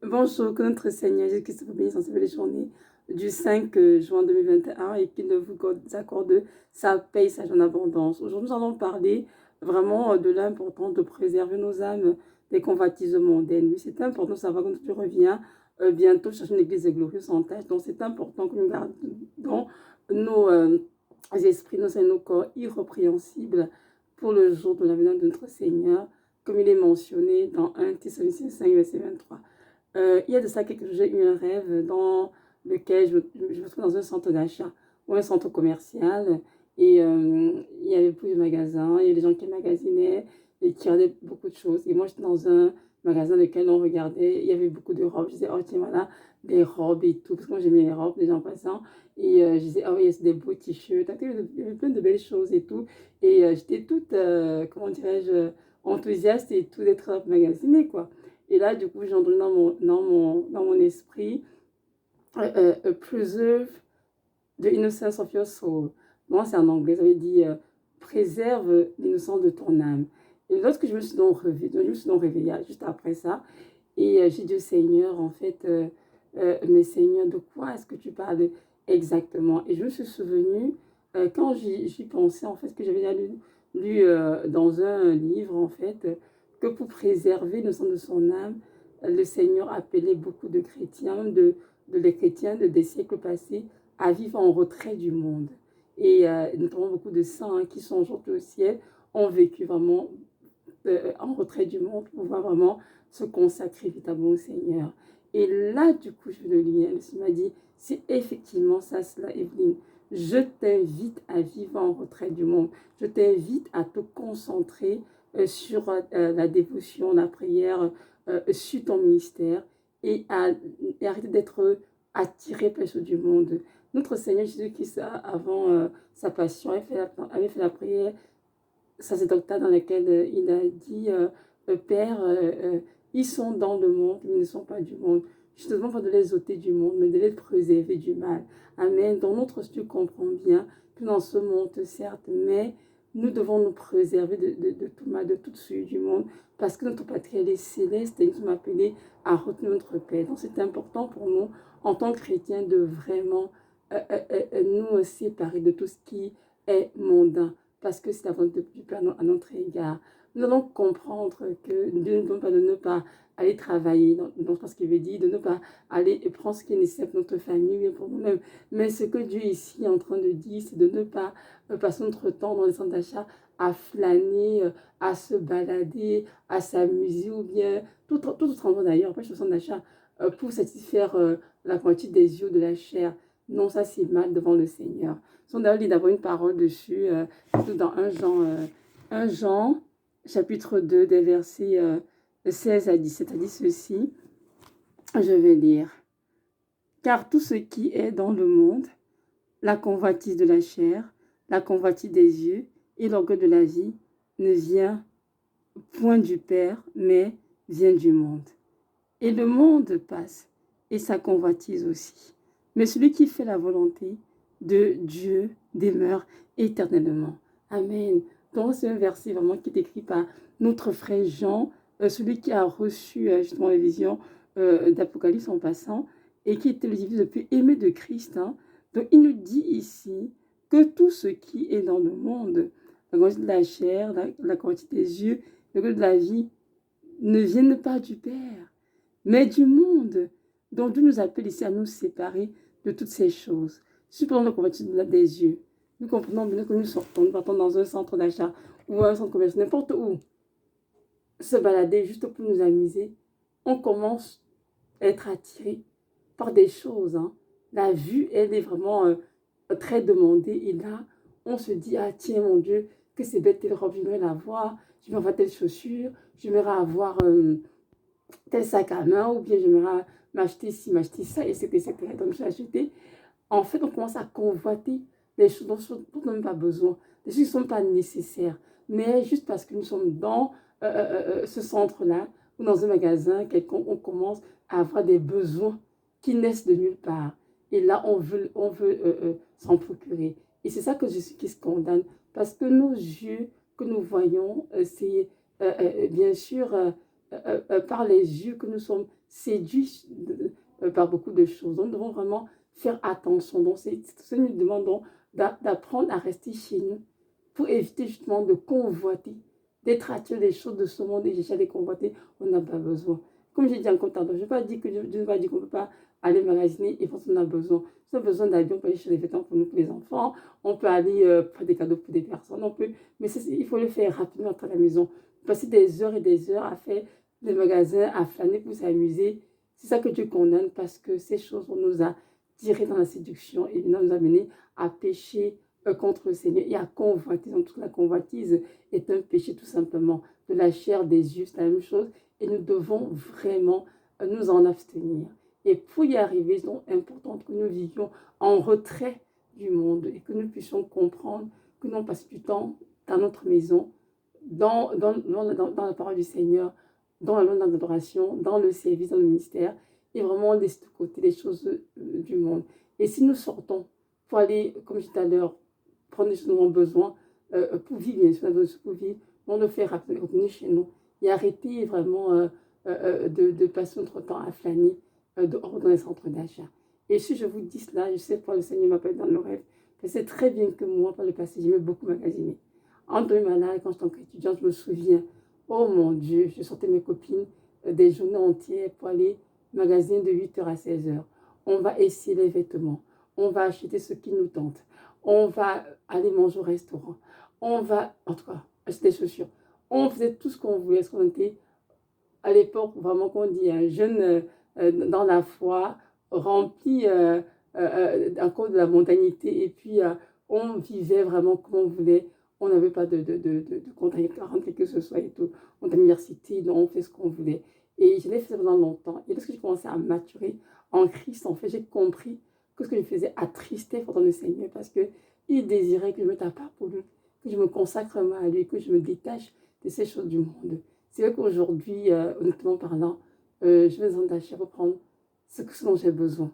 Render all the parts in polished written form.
Bonjour, que notre Seigneur Jésus-Christ vous bénisse en cette belle journée du 5 juin 2021 et qu'il vous accorde sa paix et sa joie en abondance. Aujourd'hui, nous allons parler vraiment de l'importance de préserver nos âmes des convoitises mondaines. Oui, c'est important de savoir que Dieu revient bientôt chercher une église glorieuse sans tâche. Donc, c'est important que nous gardons nos esprits, nos âmes, nos corps irrépréhensibles pour le jour de la venue de notre Seigneur, comme il est mentionné dans 1 Thessaloniciens 5, verset 23. Il y a de ça quelques jours, j'ai eu un rêve dans lequel je me trouvais dans un centre d'achat ou un centre commercial et il y avait plus de magasins, il y avait des gens qui magasinaient et qui regardaient beaucoup de choses. Et moi, j'étais dans un magasin dans lequel on regardait, il y avait beaucoup de robes. Je disais, oh tiens, voilà, des robes et tout, parce que moi j'aimais les robes, les gens passant. Et je disais, oh oui, il y a des beaux t-shirts, il y avait plein de belles choses et tout. Et j'étais toute, comment dirais-je, enthousiaste et tout d'être magasinée, quoi. Et là, du coup, j'ai entendu dans mon esprit, preserve the innocence of your soul. Moi, c'est en anglais, ça veut dire préserve l'innocence de ton âme. Et lorsque je me suis donc réveillée juste après ça, et j'ai dit au Seigneur, en fait, mais Seigneur, de quoi est-ce que tu parles exactement? Et je me suis souvenue, quand j'y pensais, en fait, que j'avais lu dans un livre, en fait, que pour préserver le sang de son âme, le Seigneur appelait beaucoup de chrétiens, même les chrétiens des siècles passés, à vivre en retrait du monde. Et notamment beaucoup de saints qui sont aujourd'hui au ciel ont vécu vraiment en retrait du monde pour pouvoir vraiment se consacrer véritablement au Seigneur. Et là, du coup, je le lire. Le Seigneur m'a dit, c'est effectivement ça, cela, Evelyne. Je t'invite à vivre en retrait du monde. Je t'invite à te concentrer sur la dévotion, la prière, sur ton ministère et arrêter d'être attiré par les choses du monde. Notre Seigneur Jésus-Christ, avant sa passion, avait fait la prière sacerdotale dans lequel il a dit Père, ils sont dans le monde, mais ils ne sont pas du monde. Je te demande pas de les ôter du monde, mais de les préserver du mal. Amen. Dans notre tu comprends bien que dans ce monde, certes, mais nous devons nous préserver de tout mal, de toute suite du monde, parce que notre patrie, elle est céleste et nous sommes appelés à retenir notre paix. Donc c'est important pour nous, en tant que chrétiens, de vraiment nous séparer de tout ce qui est mondain, parce que c'est la volonté du Père à notre égard. Nous allons comprendre que Dieu ne demande pas de ne pas aller travailler, dans ce qu'il veut dire, de ne pas aller prendre ce qui est nécessaire pour notre famille, pour nous-mêmes. Mais ce que Dieu ici est en train de dire, c'est de ne pas passer notre temps dans les centres d'achat à flâner, à se balader, à s'amuser, ou bien tout autre endroit d'ailleurs, pas chez le centre d'achat, pour satisfaire la quantité des yeux de la chair. Non, ça c'est mal devant le Seigneur. Son d'ailleurs d'avoir une parole dessus, dans 1 Jean, chapitre 2, des versets 16 à 17, a dit ceci, je vais lire. Car tout ce qui est dans le monde, la convoitise de la chair, la convoitise des yeux et l'orgueil de la vie, ne vient point du Père, mais vient du monde. Et le monde passe, et sa convoitise aussi. Mais celui qui fait la volonté de Dieu demeure éternellement. Amen. Donc c'est un verset vraiment qui est écrit par notre frère Jean, celui qui a reçu justement les visions d'Apocalypse en passant, et qui était le disciple le plus aimé de Christ. Hein. Donc il nous dit ici que tout ce qui est dans le monde, la quantité de la chair, la quantité des yeux, le goût de la vie, ne viennent pas du Père, mais du monde. Donc Dieu nous appelle ici à nous séparer de toutes ces choses. Supposons la convoitise des yeux. Nous comprenons bien que nous partons dans un centre d'achat ou un centre commercial, n'importe où, se balader juste pour nous amuser. On commence à être attiré par des choses. Hein. La vue, elle est vraiment très demandée. Et là, on se dit, ah tiens, mon Dieu, que c'est belle telle robe, j'aimerais la voir, j'aimerais avoir telle chaussure, j'aimerais avoir tel sac à main, ou bien j'aimerais m'acheter ci, m'acheter ça, etc. Donc j'ai acheté. En fait, on commence à convoiter des choses dont on n'a même pas besoin, des choses qui ne sont pas nécessaires, mais juste parce que nous sommes dans ce centre-là, ou dans un magasin quelconque, on commence à avoir des besoins qui naissent de nulle part. Et là, on veut s'en procurer. Et c'est ça que Jésus qui se condamne, parce que nos yeux que nous voyons, c'est bien sûr par les yeux que nous sommes séduit par beaucoup de choses. Donc, nous devons vraiment faire attention. Donc, c'est ce que nous demandons d'apprendre à rester chez nous pour éviter justement de convoiter, d'être attiré des choses de ce monde et chercher à les convoiter. On n'a pas besoin. Comme j'ai dit encore tantôt, je ne vais pas dire qu'on ne peut pas aller magasiner et parce qu'on a besoin. Si on a besoin d'habits, on peut aller chez les vêtements pour nous, pour les enfants. On peut aller faire des cadeaux pour des personnes. On peut, mais il faut le faire rapidement à la maison. Passer des heures et des heures à faire des magasins, à flâner pour s'amuser. C'est ça que Dieu condamne parce que ces choses, on nous a tirés dans la séduction et nous a menés à pécher contre le Seigneur et à convoiter. Donc, toute la convoitise est un péché tout simplement. De la chair, des yeux, c'est la même chose. Et nous devons vraiment nous en abstenir. Et pour y arriver, c'est donc important que nous vivions en retrait du monde et que nous puissions comprendre que nous passons du temps dans notre maison, dans la parole du Seigneur, dans la longue adoration, dans le service, dans le ministère, et vraiment laisser de côté les choses du monde. Et si nous sortons pour aller, comme je disais tout à l'heure, prendre les choses dont nous avons besoin, pour vivre, bien sûr, pour vivre, on le fait revenir chez nous et arrêter vraiment de passer notre temps à flâner dans les centres d'achat. Et si je vous dis cela, je sais pourquoi le Seigneur m'appelle dans le rêve, je sais très bien que moi, par le passé, j'aimais beaucoup magasiner. En tombant malade, quand j'étais encore étudiante, je me souviens, oh mon Dieu, je sortais mes copines des journées entières pour aller magasiner de 8h à 16h. On va essayer les vêtements, on va acheter ce qui nous tente, on va aller manger au restaurant, on va, en tout cas, acheter des chaussures. On faisait tout ce qu'on voulait, ce qu'on était à l'époque, vraiment, qu'on dit, un jeune dans la foi, rempli encore de la mondanité, et puis on vivait vraiment comme on voulait. On n'avait pas de compte à rendre que ce soit et tout. On était à l'université, donc on fait ce qu'on voulait. Et je l'ai fait pendant longtemps. Et lorsque j'ai commencé à maturer en Christ, en fait, j'ai compris que ce que je faisais attristait pourtant le Seigneur parce qu'il désirait que je me tape pour lui, que je me consacre vraiment à lui, que je me détache de ces choses du monde. C'est vrai qu'aujourd'hui, honnêtement parlant, je vais en d'achat pour prendre ce dont j'ai besoin.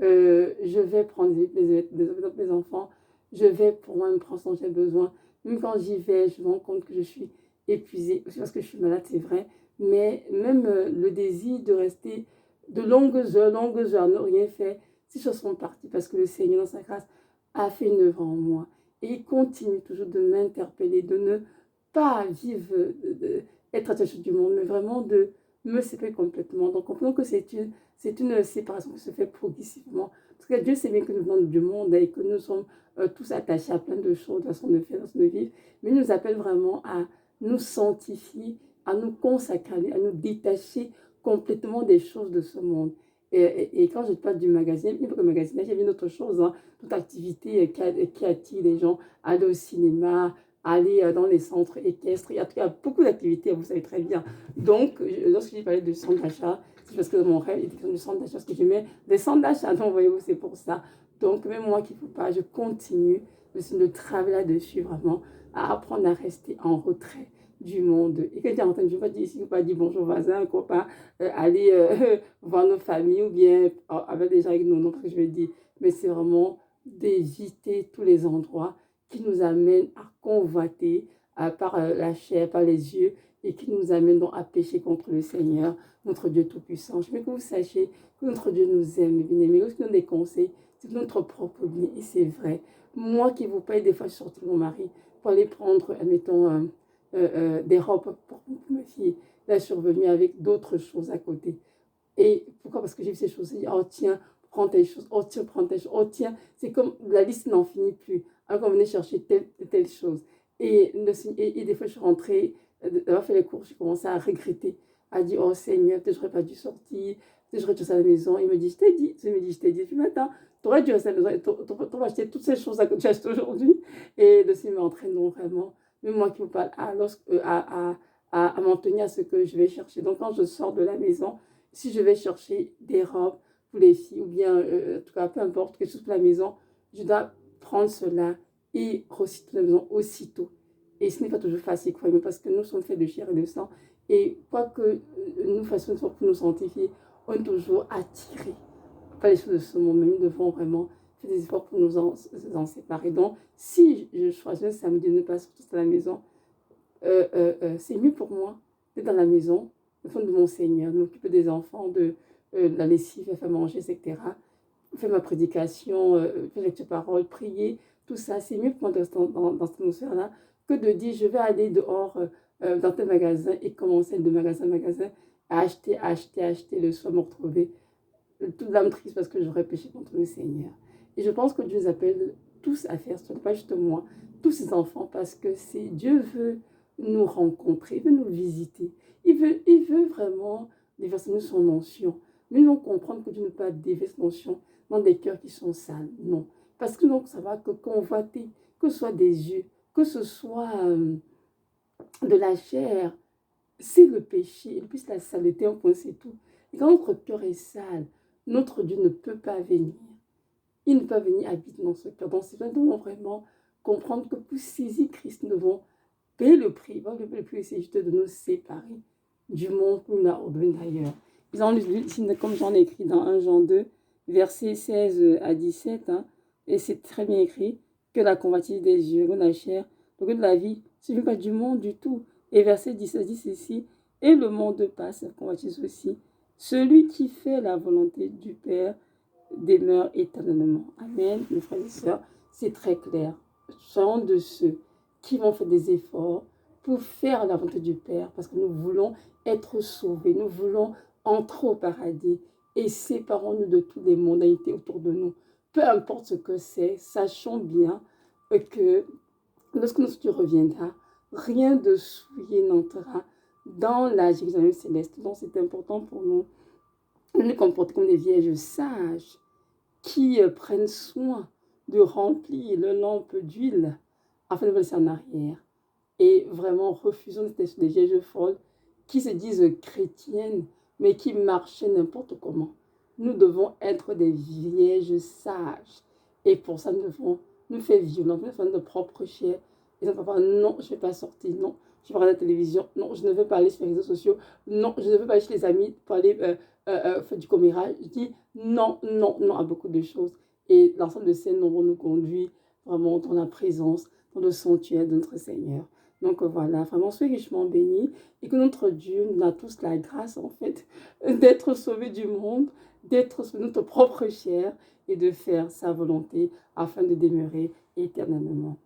Je vais prendre des enfants, je vais pour moi me prendre ce dont j'ai besoin. Même quand j'y vais, je me rends compte que je suis épuisée, aussi parce que je suis malade, c'est vrai, mais même le désir de rester de longues heures, à ne rien faire, ces choses sont parties parce que le Seigneur, dans sa grâce, a fait une œuvre en moi. Et il continue toujours de m'interpeller, de ne pas vivre, être attaché du monde, mais vraiment de me séparer complètement. Donc, comprenons que c'est une séparation qui se fait progressivement. Parce que Dieu sait bien que nous venons du monde et que nous sommes tous attachés à plein de choses, de façon de faire, de façon de vivre. Mais il nous appelle vraiment à nous sanctifier, à nous consacrer, à nous détacher complètement des choses de ce monde. Et quand je parle du magasin, il n'y a pas que le magasin, il y a une autre chose, hein, toute activité qui attire les gens, aller au cinéma, aller dans les centres équestres. Il y a beaucoup d'activités, vous savez très bien. Donc, lorsque j'ai parlé de centre d'achat, c'est parce que dans mon rêve, il était du centre d'achat, parce que je mets des centres d'achat. Donc, voyez-vous, c'est pour ça. Donc, même moi qui ne faut pas, je continue de travailler là-dessus, vraiment, à apprendre à rester en retrait du monde. Et quand j'ai entendu, je ne vais pas dire ici, je ne vais pas dire bonjour voisin, copain, aller voir nos familles ou bien avec des gens avec nous, non, parce que je vais dire, mais c'est vraiment d'éviter tous les endroits qui nous amènent à convoiter par la chair, par les yeux, et qui nous amènent donc à pécher contre le Seigneur, notre Dieu Tout-Puissant. Je veux que vous sachiez que notre Dieu nous aime, bien aimé. Lorsqu'il nous donne des conseils, c'est notre propre bien, et c'est vrai. Moi qui vous paye, des fois, je sortais mon mari pour aller prendre, admettons, des robes pour mes filles. Là, je suis revenue avec d'autres choses à côté. Et pourquoi? Parce que j'ai vu ces choses. Oh tiens, prends telle chose. Oh tiens, prends telle chose. Oh tiens, c'est comme la liste n'en finit plus. Alors qu'on venait chercher telle chose. Et des fois, je suis rentrée, d'avoir fait les cours, j'ai commencé à regretter, à dire, oh Seigneur, peut-être j'aurais pas dû sortir, peut-être j'aurais dû rester à la maison. Il me dit, je t'ai dit. Il me dit, je t'ai dit. Puis maintenant, tu aurais dû rester à la maison, t'aurais acheté toutes ces choses que tu achètes aujourd'hui. Et le Seigneur m'entraîne donc vraiment. Mais moi qui vous parle, à m'en tenir à ce que je vais chercher. Donc quand je sors de la maison, si je vais chercher des robes pour les filles, ou bien, en tout cas, peu importe, quelque chose pour la maison, je dois prendre cela et reciter la maison aussitôt. Et ce n'est pas toujours facile, croyez-moi, parce que nous sommes faits de chair et de sang. Et quoi que nous fassions pour nous sanctifier, on est toujours attirés par les choses de ce monde. Mais nous devons vraiment faire des efforts pour nous en séparer. Donc, si je choisis un samedi de ne pas sortir de la maison, c'est mieux pour moi d'être dans la maison, fond de mon Seigneur, de m'occuper des enfants, de la lessive, faire manger, etc. Faire ma prédication, faire lecture parole, prier, tout ça, c'est mieux pour moi dans cette atmosphère-là que de dire je vais aller dehors dans tel magasin et commencer de magasin en magasin à acheter, acheter, acheter, le soir me retrouver toute l'âme triste parce que j'aurais péché contre le Seigneur. Et je pense que Dieu nous appelle tous à faire ce pas juste moi, tous ses enfants, parce que Dieu veut nous rencontrer, il veut nous visiter. Il veut vraiment déverser nous son onction. Mais nous comprendre que Dieu ne peut pas déverser son onction dans des cœurs qui sont sales. Non. Parce que donc, ça va que convoiter, que ce soit des yeux, que ce soit de la chair, c'est le péché, et puis la saleté, on pense c'est tout. Et quand notre cœur est sale, notre Dieu ne peut pas venir. Il ne peut pas venir habiter dans ce cœur. Donc, c'est nous devons vraiment comprendre que pour saisir Christ, nous devons payer le prix. Le prix, c'est juste de nous séparer du monde qu'on a ordonné d'ailleurs. Comme j'en ai écrit dans 1 Jean 2, versets 16 à 17, hein, et c'est très bien écrit, que la convoitise des yeux, de la chair, le de la vie, ce n'est pas du monde du tout. Et verset 17 dit ceci, et le monde passe, la convoitise aussi. Celui qui fait la volonté du Père demeure éternellement. Amen, mes frères et sœurs, c'est très clair. Soyons de ceux qui vont faire des efforts pour faire la volonté du Père, parce que nous voulons être sauvés, nous voulons entrer au paradis et séparons-nous de toutes les mondanités autour de nous. Peu importe ce que c'est, sachons bien que lorsque notre Dieu reviendra, rien de souillé n'entrera dans la Jérusalem céleste. Donc c'est important pour nous de nous comporter comme des vierges sages qui prennent soin de remplir leur lampe d'huile afin de me laisser en arrière. Et vraiment, refusons d'être des vierges folles qui se disent chrétiennes, mais qui marchaient n'importe comment. Nous devons être des vierges sages. Et pour ça, nous devons nous faire violence, nous faire notre propre chair. Et ça ne va pas, non, je ne vais pas sortir, non, je ne vais pas regarder la télévision, non, je ne veux pas aller sur les réseaux sociaux, non, je ne veux pas aller chez les amis pour aller faire du commérage. Je dis non, non, non à beaucoup de choses. Et l'ensemble de ces nombres nous conduit vraiment dans la présence, dans le sanctuaire de notre Seigneur. Donc voilà, vraiment, soyez richement bénis et que notre Dieu nous a tous la grâce, en fait, d'être sauvés du monde, d'être sauvés de notre propre chair et de faire sa volonté afin de demeurer éternellement.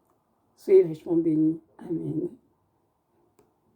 Soyez richement bénis. Amen.